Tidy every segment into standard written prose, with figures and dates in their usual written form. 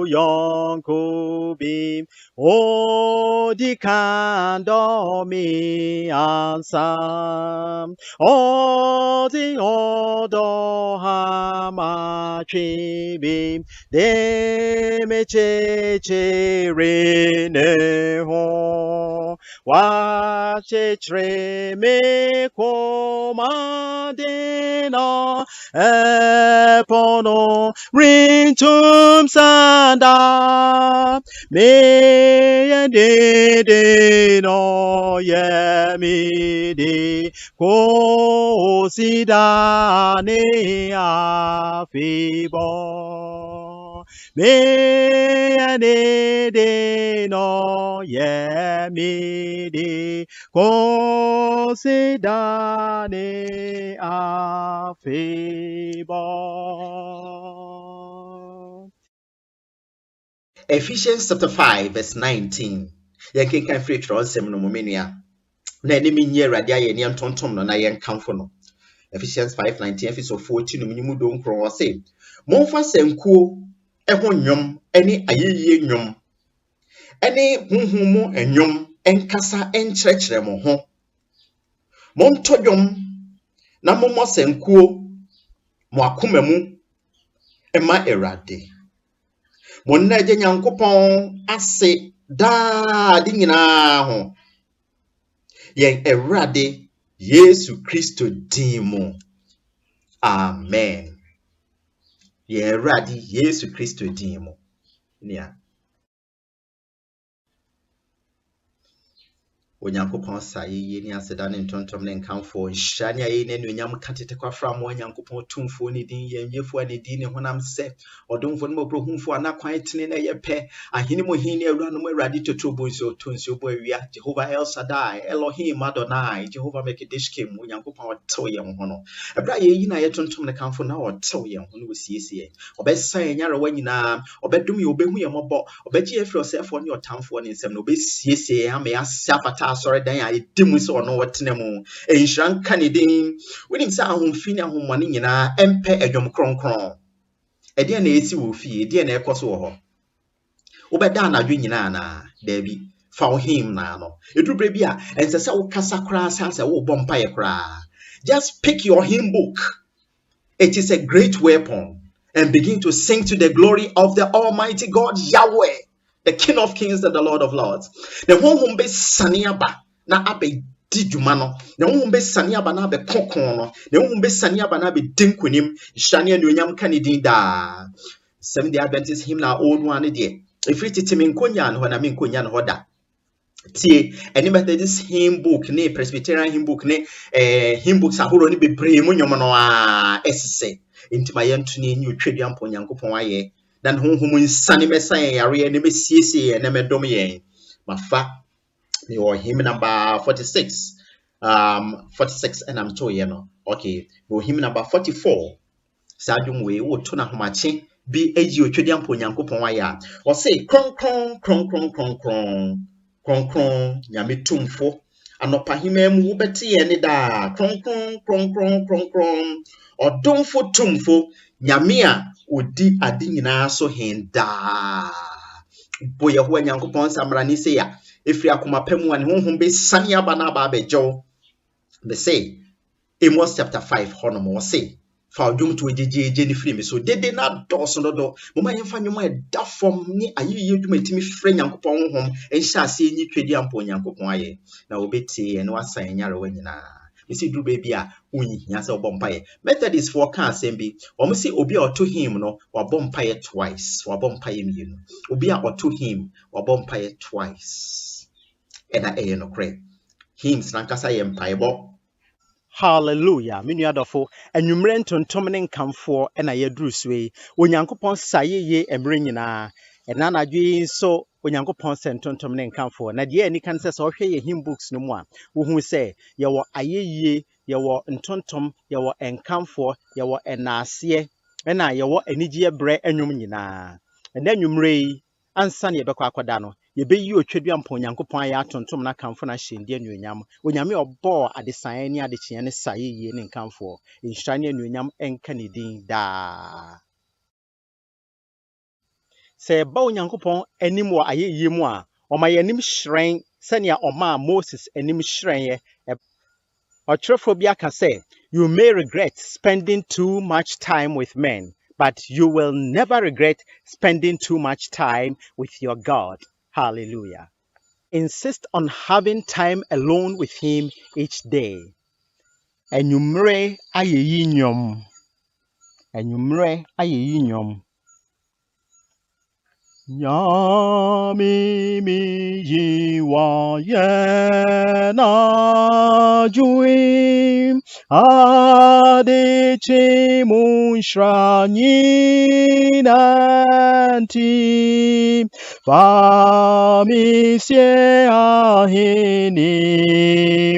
yonko bim o di kando mi ansam o di odo hama chibim de me che re ne ho wa che tre me comadena epono rintum sanda me de no ye mi de ko sidane afibo me de no ye mi de ko sidane afibo. Ephesians chapter 5 verse 19. Yen can free trust sem no momenia. Na enemy nye rade aye ne ntontom no na yen kamfo no. Ephesians 5:19 Ephesians 14 no minimu don kro say. Momfa sankuo eho nwom ene ayeye nwom ene hunhumu enwom enkasa enkyerɛkyerɛ mo ho. Momto dwom na mommo sankuo mo akoma mu ema Awurade. Monna agye Nyankopɔn ase daa de nyinaa ho. Yen Awurade Yesu Kristo din mu. Amen. Yen Awurade Yesu Kristo din mu. Nia. Onyankopɔn sa ye ni aseda ne ntontom ne nkamfo nhyira ne aye ne nuonyam katete kwafra mo Onyankopɔn tumfo ne din yemyefo ne din ne honam se odomfo ne mobrohumfo anakwan tene na yepe ahene mo hin ne awura no Awurade totrobo nso tonso bo awia Jehovah El Shaddai Elohim Adonai Jehovah Mekedeshkem Onyankopɔn otew ye ho no ebra ye yi na ye tontom ne kamfo na otew ye ho no osiesie obesan nyare wa nyina obedum ye obehu ye mobɔ obegye efri osefo ne otamfo ne nsem no obesiesie ame asafata sorry dan ya edimu se ono wotene mu enhran ka ne din wonim se ahomfi ne ahomane nyina empe adwom kronkron ede na esi wo fie ede na ekoso wo ho wobeda anadwo nyina na dabi fa wo him na no edubre bi a ense se wo kasa kra sanse wo bɔ mpaye kra just pick your hymn book. It is a great weapon and begin to sing to the glory of the Almighty God Yahweh, the King of Kings and the Lord of Lords. The honhom be saniaba na abe dijumano. The honhom be saniaba na abe kokono. The honhom be saniaba na abe dinkunim. Shani anuonyam kanidi da. Seventh-day Adventist hymn na old one de. If it is minkonya no na minkonya no da. Tie any Methodist hymn book ne Presbyterian hymn book ne hymn books ahoro ne bebree mu nyom no a esese nti ma yentune nyi otwedua mpo Nyankopɔn aye dan honhom nsane mesan yare ne mesiesie ne medom yen mafa me o hymn number 46 46 and I'm told you know okay no hymn number 44 sadum we wo to na homache bi eji otwedua mpo Nyankopɔn aye o say kron kronkron nyame tumfo anopa himam wo bete ye ne da kronkron odomfo tumfo nyame a odi ade nyina so henda bo ye ho Nyankopɔn samra ni se ya efri akoma pamu an honhom be sane aba na ba bejo be say Amos chapter 5 hono mo say fa odwum to ejejeje ni free me so dede na doso dodo moma yemfa nwom e da fom ni ayeye dwuma timi frɛ Nyankopɔn honhom enhya ase enyi twedi ampo Nyankopɔn aye na obeti ene wasan nyare wa nyina isi duru baby a unyi hia sɛ obɔ mpaye Methodist for ka asɛm bi wɔn si obi a ɔto him no wabɔ mpaye twice wabɔ mpaye mienu obi a ɔto him wabɔ mpaye twice ɛna ɛyɛ no korɛ hymns na nkasa yɛ mpaye bɔ. Hallelujah. Minuadofo, enwumre ntontom ne nkamfo na yeduru so yi. Onyankopɔn sayeye emre nyina. Ena nadwe so Onyankopɔn se ntontom ne nkamfo. Na de ani kan se ohwe ye hymn books no mu a, wo hu se ye wo ayeye, ye wo ntontom, ye wo enkamfo, ye wo enase, na ye wo anigye bre enwum nyina. Ena enwumre yi ansa ne yebekɔ akɔda no yɛbɛyi otwadua mpa Onyankopɔn ayɛ atontom na kamfo na hyɛndie anuonyam onyame ɔbɔɔ adesaeɛ ne adekyeɛ ne sayɛyie ne nkamfoɔ nhyira ne anuonyam ɛnka ne din daa sɛ ɛba Onyankopɔn anim wɔ ayɛyie mu a ɔma yɛnim hyerɛn sɛnea ɔmaa Moses anim hyerɛnyɛ ɔtwerɛfoɔ bi aka sɛ you may regret spending too much time with men but you will never regret spending too much time with your God. Hallelujah. Insist on having time alone with him each day. Enyumre ayeyi nyom. Enyumre ayeyi nyom. Nyami mi yiwa yena juim adichi munshranyi nanti famisye ahini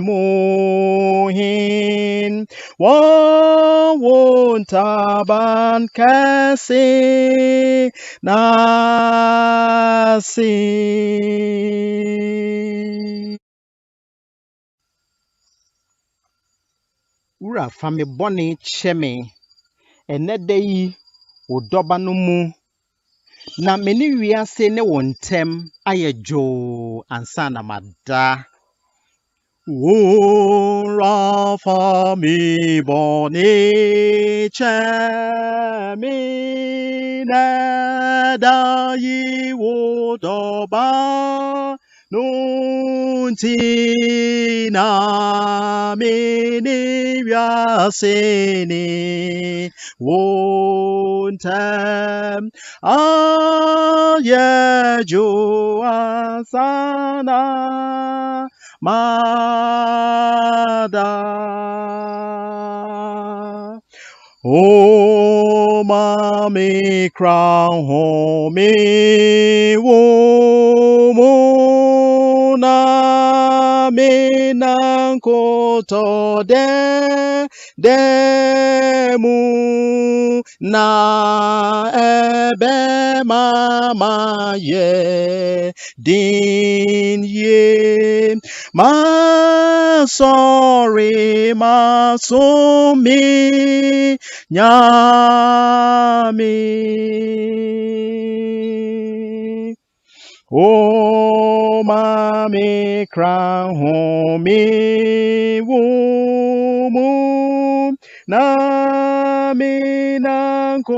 muhin wawuntaban kasi nasi Ura fami boni cheme enedei udoba no mu na meni wiase ne wontem ayejo ansa na mada Ura fami boni cheme nedai udoba nunti na mini vyasini wontem ayeju asana mada O mami crown homi womuna minankoto demu na ebe mama ye din ye ma sorry ma sumi nyami O mami crown homi wumu na minankoto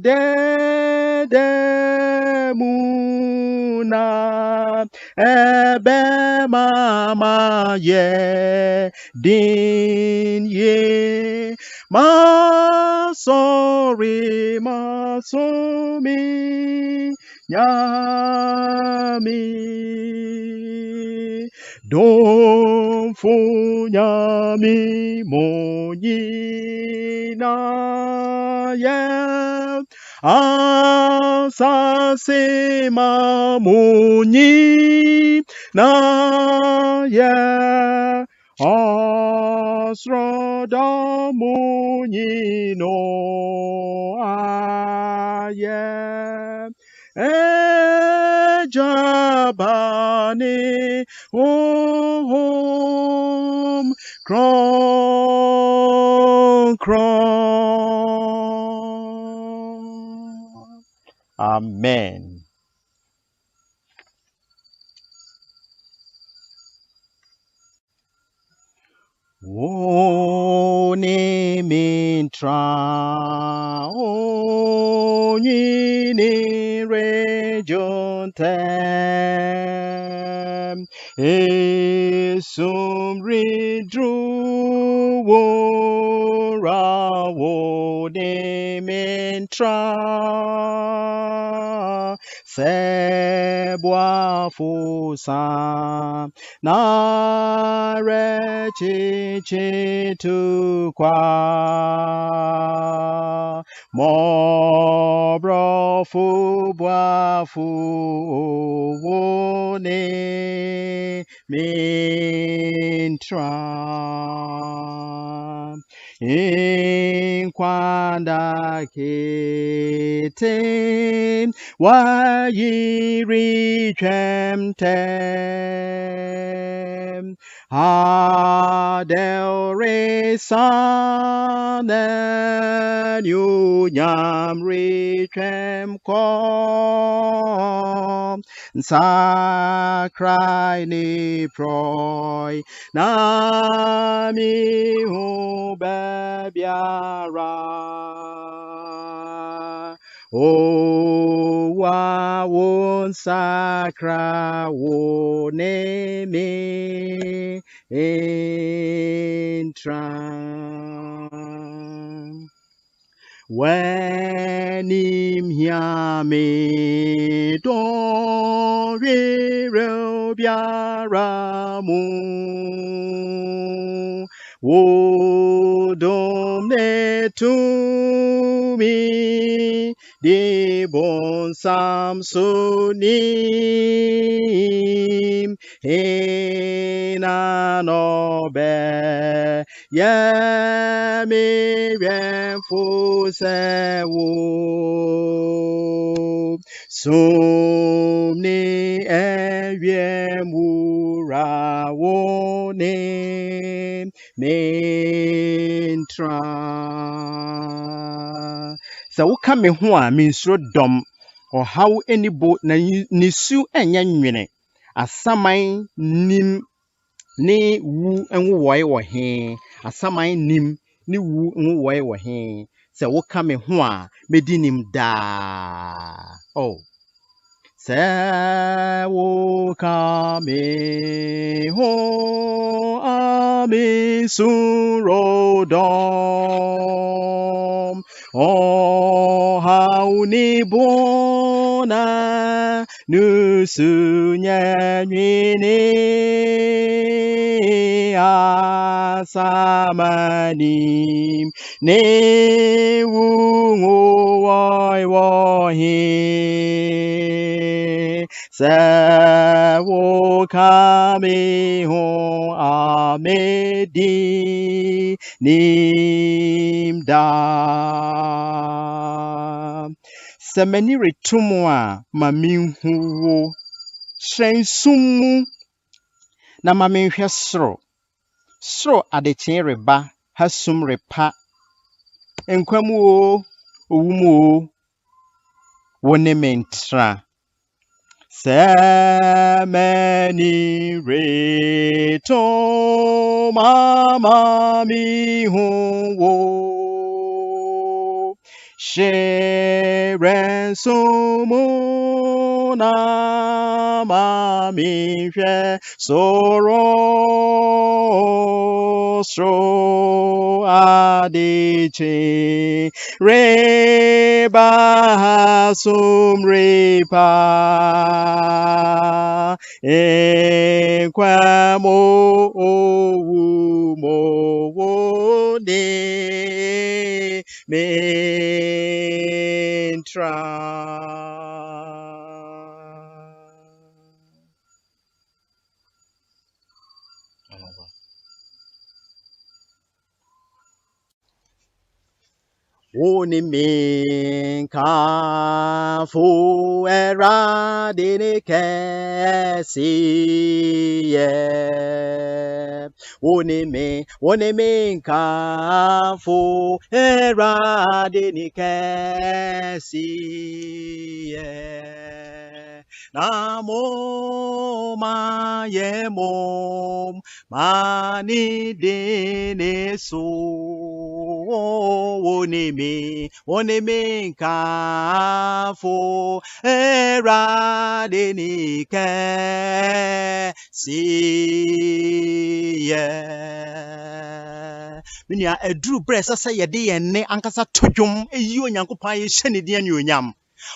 dedemuna ebe mama ye din ye ma sorry ma sumi nyami don't fu nyami monyi na ye asase ma monyi na ye asroda monyi no aye Ejabani home kron kron. Amen. Woni mintra onyini rejontem esum ridru wora woni mintra sebwa fusa na rechichi tukwa mo brofu bwafu wone mintra inkwanda kete why ye reach him tem? Adel son and you yam reach him come. Sakrai ni proy nami hu bebiara. O wa won sakra wo ne me entra. When him hear me do re biara mu wo dom ne to me de bon samsonim hena no be ya me fu se wo sumni eviem wura wo ne mentra. Sɛ woka me ho a mensuro dɔm ɔhaw anibo na nisu ɛnyɛ nwene asaman nim ne wu nwowɔe wɔ he asaman nim ne wu nwowɔe wɔ he sɛ woka me ho a medi nim daa. Oh, sɛ woka me ho a mensuro dɔm ɔhaw ni bona nusu nyɛ nwene asamanim ne wu nwowɔe wɔ he sɛ woka me ho a medi nim daa. Sɛ m'ani reto mu a ma menhu wo hyerɛn sum mu na ma menhwɛ soro adekyee reba ha sum repa nkwa mu o owu mu o wo ne me ntra. Sɛ m'ani reto ma menhu wo hyerɛn sum mu na ma menhwɛ soro adekyee reba ha sum repa nkwa mu owu mu wo ne mentra. Oni me kafu era dini kesiye. Oni me kafu era dini kesiye. Namo ma yemo mani dini so. Oni me kafu era dini kesiye. Minya edru bre sasa yede yenne ankasa todwom eyi onyankopon ye hyene de anyonyam.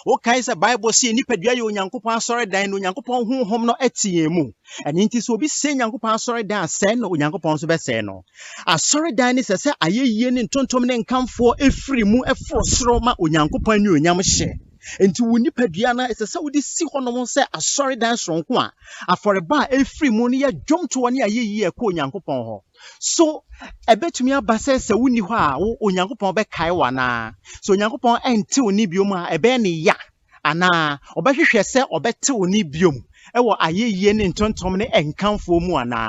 Okay, say Bible say nipadua ye onyankopon asore dan no onyankopon honhom no atie mu. Eni nti so obi se onyankopon asore dan asɛ no onyankopon so bɛsɛ no. Asore dan ni sɛ ayeyie ne ntontom ne nkamfo efiri mu eforo soro ma onyankopon anyonyam hye. Enti wo nipadua na sɛ wodi si honom sɛ asore dan soronko a aforeba efiri mu no ye dwomto ne ayeyie ekɔ onyankopon ho. So ebetumi aba sɛ wuni hɔ a onyankopon bɛkae wana. So onyankopon ente oni biom a ebe ne ya ana obehwehwe se obete oni biom ewo ayeye ne ntontom ne enkamfo mu ana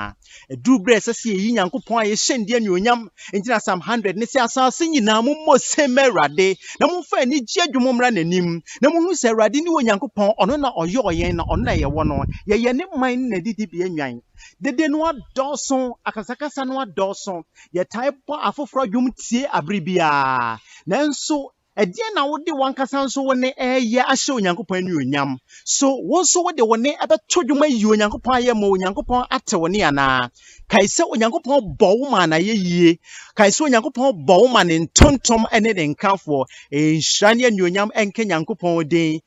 eduru bre sese yi Nyankopon aye hyende anuonyam entina Psalm 100 ne se asase nyina mo mosem Awurade na momfa ani gye adwumomra nanim na mohu se Awurade ni Nyankopon ono na oye oyen na ono na ye wo no ye ne man na didi bi anwan dede no adɔso akasakasa no adɔso ye tai bo afoforo adwum tie abribia nanso ɛdeɛ na wode wankasa nso wone ɛyɛ ahyɛ Onyankopɔn anuonyam so wo nso wode wone ɛbɛto dwuma yi Onyankopɔn ayɛ ma Onyankopɔn ate wone ana kae sɛ Onyankopɔn bɔ wo ma na yɛyie kae sɛ Onyankopɔn bɔ wo ma ne ntontom ɛne ne nkamfo nhyira ne anuonyam ɛnka Nyankopɔn den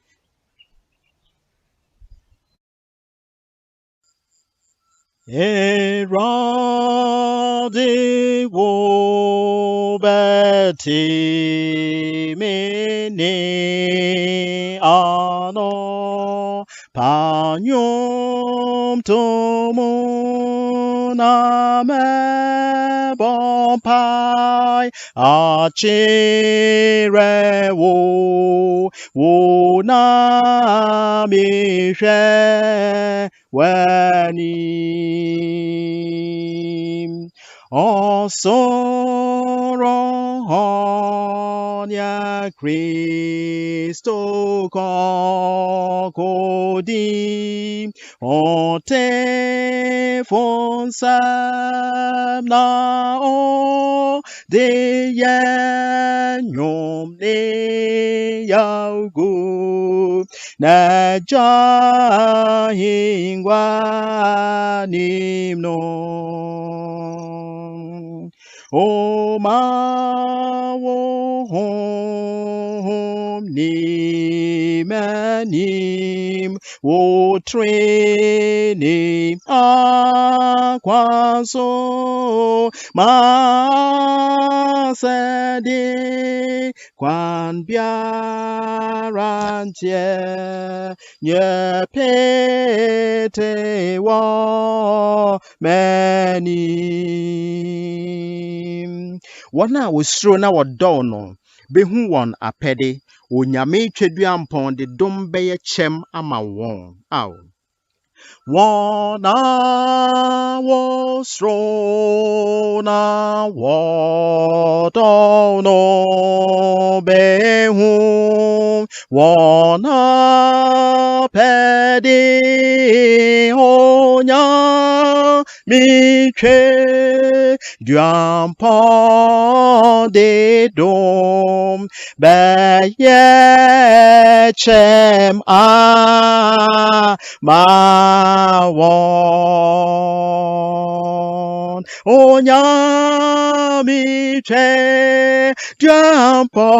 Heraldi wo beti mini ano panyum tumuna me bompai achire wo na mi she Wanim Osoronya Christo Kokodi Ote Fonsam na o de Yanyom ne Yaugu na jahingwa nimno o ma wo hom ni manim wo training akwaso ma sedi kwan biarantie nye pete wo mani wana wosro na wodɔ no behu won apede onyame twedua mpon de dom beye chem ama won aw wana wosro na wodɔ no behu wana pede onya miche duampo de dom beye chem a ma won onya miche duampo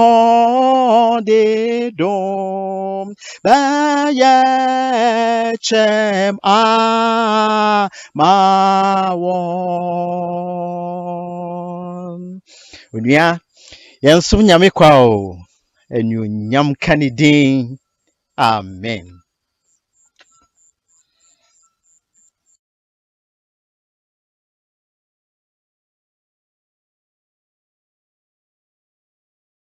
de dom beye chem a ma won onua yenso nyame kwa o enyunyam kanidin amen